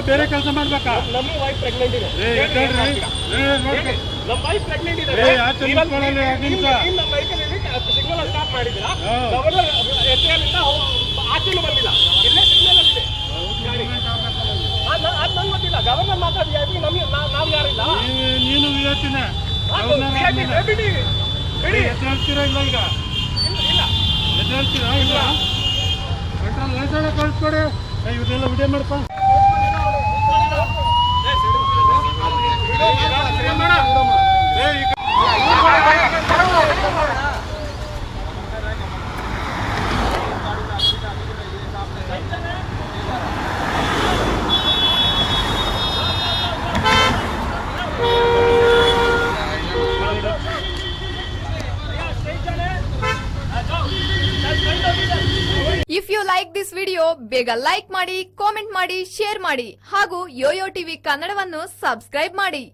ಬೇರೆ ಕೆಲಸ ಮಾಡ್ಬೇಕಾ? ನಮ್ಮ ವೈಫ್ ಪ್ರೆಗ್ನೆಂಟ್ ಇದೆ. ನಮ್ಮ ವೈಫ್ ಪ್ರೆಗ್ನೆಂಟ್ ಇದೆ. ನಮ್ಮ ಬೈಕಲ್ಲಿ ಸಿಗ್ನಲ್ ಸ್ಟಾಪ್ ಮಾಡಿದ್ದೀರಾ? ಗವರ್ನರ್ ಎಚ್ಚರಿಕೆಯಿಂದ ಆಚೆನೂ ಬಂದಿಲ್ಲ. ಇಲ್ಲೇ ಸಿಗ್ನಲ್ ಇದೆ. ಅದು ನಂಗೆ ಗೊತ್ತಿಲ್ಲ. ಗವರ್ನರ್ ಮಾತಾಡಿ ನಮ್ಗೆ ನಾವು ಯಾರಿಲ್ಲ. ನೀನು ವಿವೇಚನೆ ಬಿಡಿ ಬಿಡಿ. ಹೇಳ್ತೀರಾ ಇಲ್ಲ ಈಗ? ಇಲ್ಲ ಹೇಳ್ತೀರಾ ಇಲ್ಲ? ಪೆಟ್ರೋಲ್ ಲೈಸೆನ್ಸ್ ಕಳಿಸ್ಕೊಡಿ. ಇವನ್ನೆಲ್ಲ ವಿಡಿಯೋ ಮಾಡ್ಕೊ. If you like this video ಬೇಗ ಲೈಕ್ ಮಾಡಿ, ಕಾಮೆಂಟ್ ಮಾಡಿ, ಶೇರ್ ಮಾಡಿ ಹಾಗೂ ಯೋಯೋ ಟಿವಿ ಕನ್ನಡವನ್ನು ಸಬ್ಸ್ಕ್ರೈಬ್ ಮಾಡಿ.